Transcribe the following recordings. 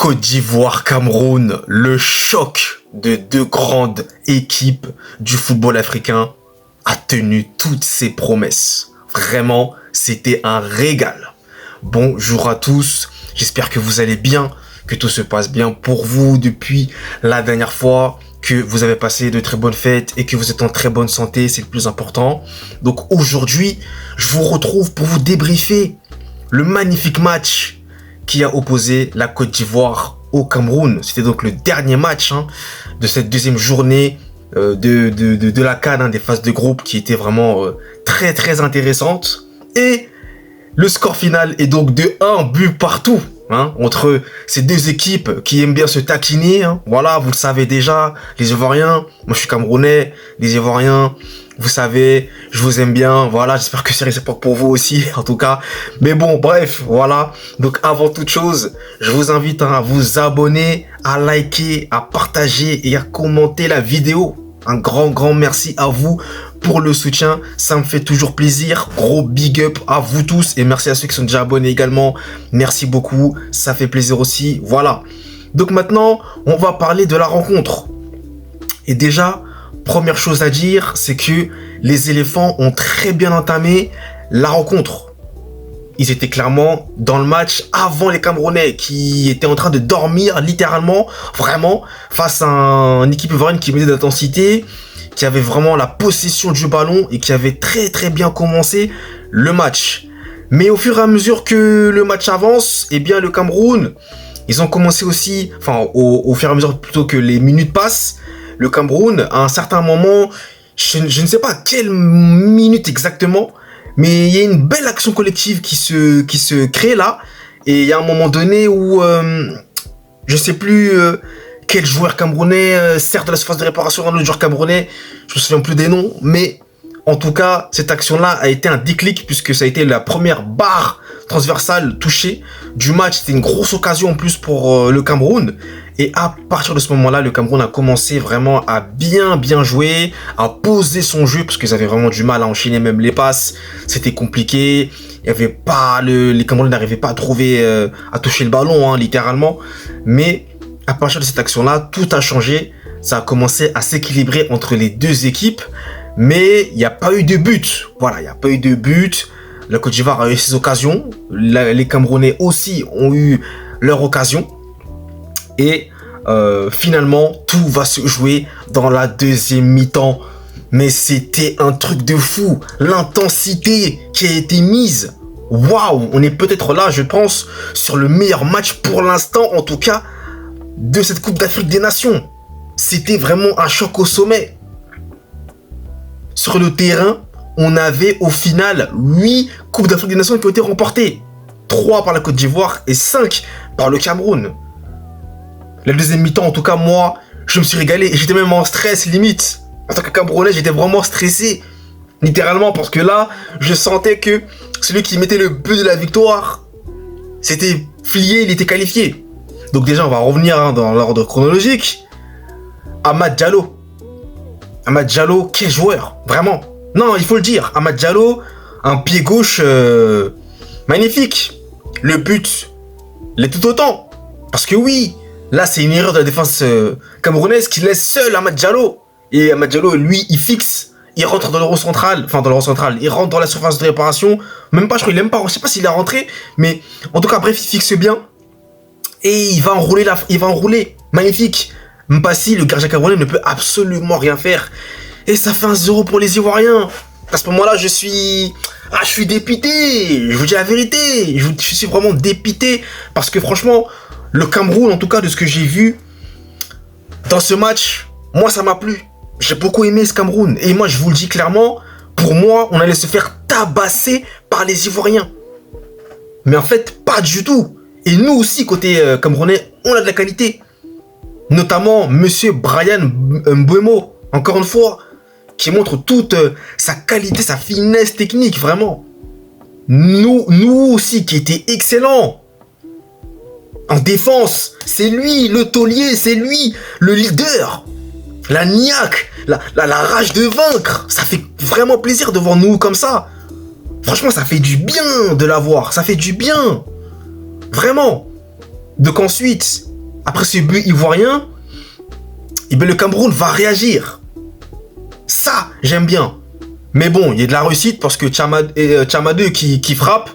Côte d'Ivoire-Cameroun, le choc de deux grandes équipes du football africain a tenu toutes ses promesses. Vraiment, c'était un régal. Bonjour à tous, j'espère que vous allez bien, que tout se passe bien pour vous depuis la dernière fois, que vous avez passé de très bonnes fêtes et que vous êtes en très bonne santé, c'est le plus important. Donc aujourd'hui, je vous retrouve pour vous débriefer le magnifique match qui a opposé la Côte d'Ivoire au Cameroun. C'était donc le dernier match de cette deuxième journée de la CAN, des phases de groupe qui était vraiment très très intéressante. Et le score final est donc de 1 but partout entre ces deux équipes qui aiment bien se taquiner. Voilà, vous le savez déjà, les Ivoiriens, moi je suis Camerounais, les Ivoiriens, vous savez, je vous aime bien, voilà, j'espère que c'est réciproque pour vous aussi, en tout cas. Mais bon, bref, voilà. Donc, avant toute chose, je vous invite à vous abonner, à liker, à partager et à commenter la vidéo. Un grand merci à vous pour le soutien, ça me fait toujours plaisir. Gros big up à vous tous et merci à ceux qui sont déjà abonnés également. Merci beaucoup, ça fait plaisir aussi, voilà. Donc maintenant, on va parler de la rencontre. Et déjà, première chose à dire, c'est que les éléphants ont très bien entamé la rencontre. Ils étaient clairement dans le match avant les Camerounais qui étaient en train de dormir littéralement, vraiment, face à une équipe ivoirienne qui mettait d'intensité, qui avait vraiment la possession du ballon et qui avait très bien commencé le match. Mais au fur et à mesure que le match avance, eh bien le Cameroun, ils ont commencé aussi, enfin au fur et à mesure plutôt que les minutes passent, le Cameroun, à un certain moment, je ne sais pas quelle minute exactement, mais il y a une belle action collective qui se crée là. Et il y a un moment donné où, je sais plus quel joueur camerounais sert de la surface de réparation à un autre joueur camerounais, je me souviens plus des noms, mais en tout cas, cette action-là a été un déclic puisque ça a été la première barre transversale touchée du match. C'était une grosse occasion en plus pour le Cameroun. Et à partir de ce moment-là, le Cameroun a commencé vraiment à bien jouer, à poser son jeu parce qu'ils avaient vraiment du mal à enchaîner même les passes. C'était compliqué. Il y avait pas les Camerounais n'arrivaient pas à trouver, à toucher le ballon, littéralement. Mais à partir de cette action-là, tout a changé. Ça a commencé à s'équilibrer entre les deux équipes. Mais il n'y a pas eu de but. Voilà, il n'y a pas eu de but. La Côte d'Ivoire a eu ses occasions. Les Camerounais aussi ont eu leur occasion. Et finalement, tout va se jouer dans la deuxième mi-temps. Mais c'était un truc de fou. L'intensité qui a été mise. Waouh, on est peut-être là, je pense, sur le meilleur match pour l'instant, en tout cas, de cette Coupe d'Afrique des Nations. C'était vraiment un choc au sommet. Sur le terrain, on avait au final 8 Coupes d'Afrique des Nations qui ont été remportées. 3 par la Côte d'Ivoire et 5 par le Cameroun. La deuxième mi-temps, en tout cas, moi, je me suis régalé. Et j'étais même en stress, limite. En tant que Camerounais, j'étais vraiment stressé. Littéralement, parce que là, je sentais que celui qui mettait le but de la victoire, c'était Flié, il était qualifié. Donc déjà, on va revenir dans l'ordre chronologique. Amad Diallo. Amad Diallo, quel joueur, vraiment. Non, il faut le dire. Amad Diallo, un pied gauche magnifique. Le but l'est tout autant. Parce que oui, là, c'est une erreur de la défense camerounaise qui laisse seul Amad Diallo. Et Amad Diallo, lui, il fixe. Il rentre dans l'euro central. Enfin, dans l'euro central. Il rentre dans la surface de réparation. Même pas, je crois, il aime pas. Je sais pas s'il est rentré. Mais en tout cas, bref, il fixe bien. Et il va enrouler il va enrouler. Magnifique. Mpassi, le gardien camerounais, ne peut absolument rien faire. Et ça fait 1-0 pour les Ivoiriens. À ce moment-là, je suis dépité. Je vous dis la vérité. Je suis vraiment dépité. Parce que franchement, le Cameroun, en tout cas, de ce que j'ai vu dans ce match, moi, ça m'a plu. J'ai beaucoup aimé ce Cameroun. Et moi, je vous le dis clairement, pour moi, on allait se faire tabasser par les Ivoiriens. Mais en fait, pas du tout. Et nous aussi, côté camerounais, on a de la qualité. Notamment, monsieur Brian Mbeumo, encore une fois, qui montre toute sa qualité, sa finesse technique, vraiment. Nous aussi, qui était excellent. En défense, c'est lui le taulier, c'est lui le leader. La niaque, la rage de vaincre. Ça fait vraiment plaisir de voir nous comme ça. Franchement, ça fait du bien de l'avoir. Ça fait du bien. Vraiment. Donc ensuite, après ce but ivoirien, et bien le Cameroun va réagir. Ça, j'aime bien. Mais bon, il y a de la réussite parce que Tchamadeu qui frappe,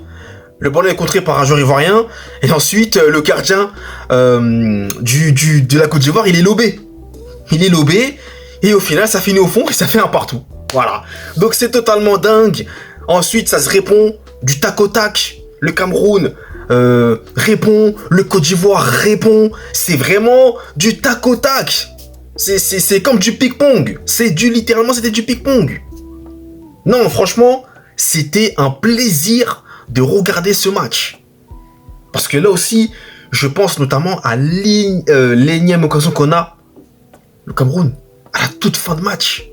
le ballon est contré par un joueur ivoirien, et ensuite le gardien de la Côte d'Ivoire, il est lobé. Il est lobé, et au final, ça finit au fond et ça fait un partout. Voilà. Donc c'est totalement dingue. Ensuite, ça se répond du tac au tac. Le Cameroun répond, le Côte d'Ivoire répond. C'est vraiment du tac au tac. C'est comme du ping-pong. Littéralement, c'était du ping-pong. Non, franchement, c'était un plaisir de regarder ce match. Parce que là aussi, je pense notamment à l'énième occasion qu'on a, le Cameroun, à la toute fin de match.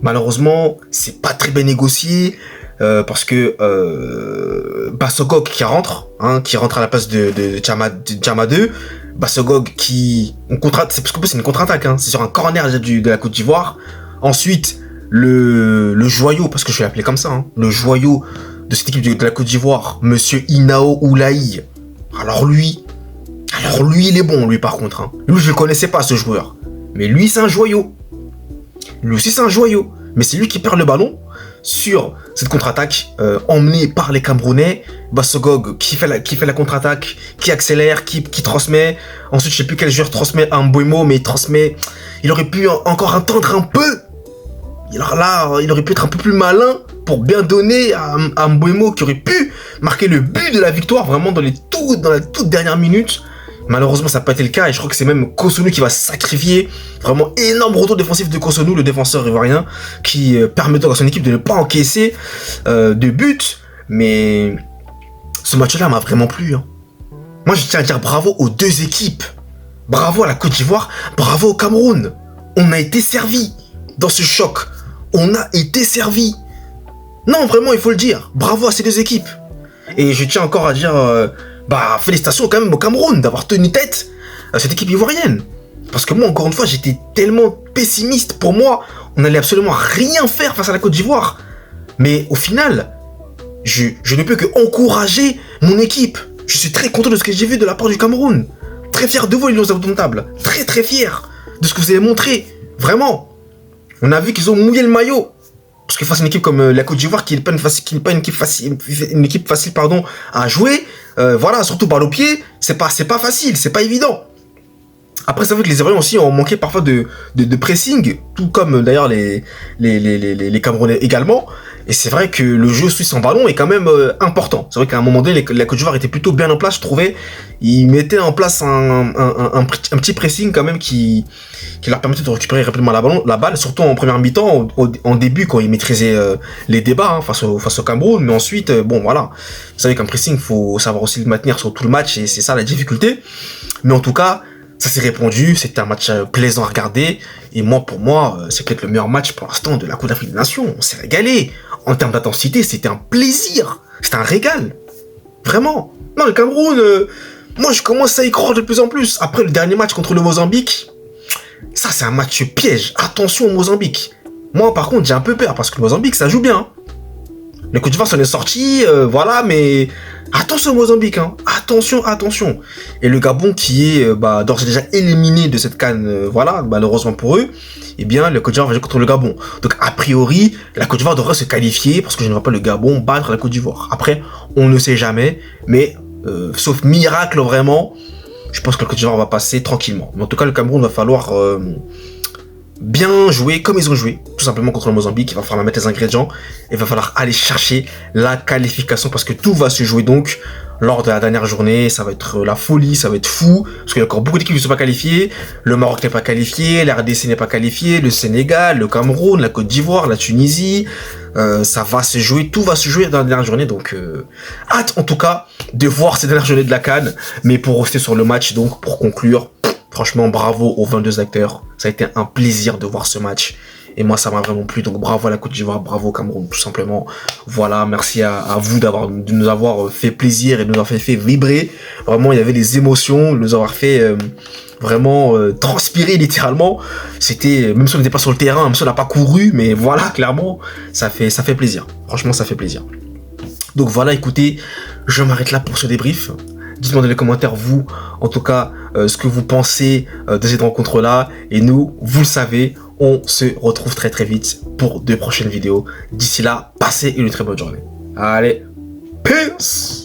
Malheureusement, c'est pas très bien négocié, parce que Bassogog qui rentre à la place de Tchamadeu, Bassogog c'est parce que c'est une contre-attaque, c'est sur un corner de la Côte d'Ivoire. Ensuite, le joyau, parce que je vais l'appeler comme ça, le joyau de cette équipe de la Côte d'Ivoire, Monsieur Inao Oulaï. Alors lui, il est bon, lui, par contre. Lui, je ne connaissais pas, ce joueur. Mais lui, c'est un joyau. Lui aussi, c'est un joyau. Mais c'est lui qui perd le ballon sur cette contre-attaque emmenée par les Camerounais. Bassogog qui fait la contre-attaque, qui accélère, qui transmet. Ensuite, je ne sais plus quel joueur transmet à Mbeumo, mais il aurait pu encore attendre un peu. Alors là, il aurait pu être un peu plus malin pour bien donner à Mbeumo qui aurait pu marquer le but de la victoire vraiment dans la toute dernière minute. Malheureusement, ça n'a pas été le cas et je crois que c'est même Cossonu qui va sacrifier. Vraiment énorme retour défensif de Cossonu, le défenseur ivoirien, qui permet donc à son équipe de ne pas encaisser de but. Mais ce match-là m'a vraiment plu. Moi, je tiens à dire bravo aux deux équipes. Bravo à la Côte d'Ivoire, bravo au Cameroun. On a été servi dans ce choc. On a été servi. Non, vraiment, il faut le dire. Bravo à ces deux équipes. Et je tiens encore à dire... félicitations quand même au Cameroun d'avoir tenu tête à cette équipe ivoirienne. Parce que moi, encore une fois, j'étais tellement pessimiste. Pour moi, on n'allait absolument rien faire face à la Côte d'Ivoire. Mais au final, je ne peux que encourager mon équipe. Je suis très content de ce que j'ai vu de la part du Cameroun. Très fier de vous, les indomptables. Très très fier de ce que vous avez montré. Vraiment. On a vu qu'ils ont mouillé le maillot. Parce que face à une équipe comme la Côte d'Ivoire, qui n'est pas une équipe facile à jouer, surtout balle au pied, c'est pas facile, c'est pas évident. Après, c'est vrai que les Ivoiriens aussi ont manqué parfois de pressing, tout comme d'ailleurs les Camerounais également. Et c'est vrai que le jeu suisse en ballon est quand même important. C'est vrai qu'à un moment donné, la Côte d'Ivoire était plutôt bien en place, je trouvais. Ils mettaient en place un petit pressing quand même qui leur permettait de récupérer rapidement la balle, surtout en première mi-temps, en début, quand ils maîtrisaient les débats face au Cameroun. Mais ensuite, vous savez qu'un pressing, il faut savoir aussi le maintenir sur tout le match, et c'est ça la difficulté. Mais en tout cas, ça s'est répondu, c'était un match plaisant à regarder. Et pour moi, c'est peut-être le meilleur match pour l'instant de la Coupe d'Afrique des Nations. On s'est régalé. En termes d'intensité, c'était un plaisir. C'était un régal. Vraiment. Non, le Cameroun, moi je commence à y croire de plus en plus. Après le dernier match contre le Mozambique, ça c'est un match piège. Attention au Mozambique. Moi par contre, j'ai un peu peur parce que le Mozambique, ça joue bien. Le Côte d'Ivoire s'en est sorti, mais attention au Mozambique, attention. Et le Gabon qui est d'ores et déjà éliminé de cette CAN, malheureusement pour eux, eh bien le Côte d'Ivoire va jouer contre le Gabon. Donc a priori, la Côte d'Ivoire devrait se qualifier parce que je ne vois pas le Gabon battre la Côte d'Ivoire. Après, on ne sait jamais, mais sauf miracle vraiment, je pense que la Côte d'Ivoire va passer tranquillement. Mais en tout cas, le Cameroun va falloir... bien jouer comme ils ont joué, tout simplement contre le Mozambique. Il va falloir mettre les ingrédients et il va falloir aller chercher la qualification parce que tout va se jouer donc lors de la dernière journée. Ça va être la folie, ça va être fou parce qu'il y a encore beaucoup d'équipes qui ne sont pas qualifiées. Le Maroc n'est pas qualifié, la RDC n'est pas qualifiée, le Sénégal, le Cameroun, la Côte d'Ivoire, la Tunisie. Ça va se jouer, tout va se jouer dans la dernière journée, donc hâte en tout cas de voir ces dernières journées de la CAN. Mais pour rester sur le match, donc pour conclure, franchement, bravo aux 22 acteurs. Ça a été un plaisir de voir ce match. Et moi, ça m'a vraiment plu. Donc, bravo à la Côte d'Ivoire, bravo au Cameroun, tout simplement. Voilà, merci à vous de nous avoir fait plaisir et de nous avoir fait vibrer. Vraiment, il y avait des émotions, de nous avoir fait vraiment transpirer littéralement. C'était, même si on n'était pas sur le terrain, même si on n'a pas couru, mais voilà, clairement, ça fait plaisir. Franchement, ça fait plaisir. Donc voilà, écoutez, je m'arrête là pour ce débrief. Dites-moi dans les commentaires, vous, en tout cas, ce que vous pensez de cette rencontre-là. Et nous, vous le savez, on se retrouve très très vite pour de prochaines vidéos. D'ici là, passez une très bonne journée. Allez, peace!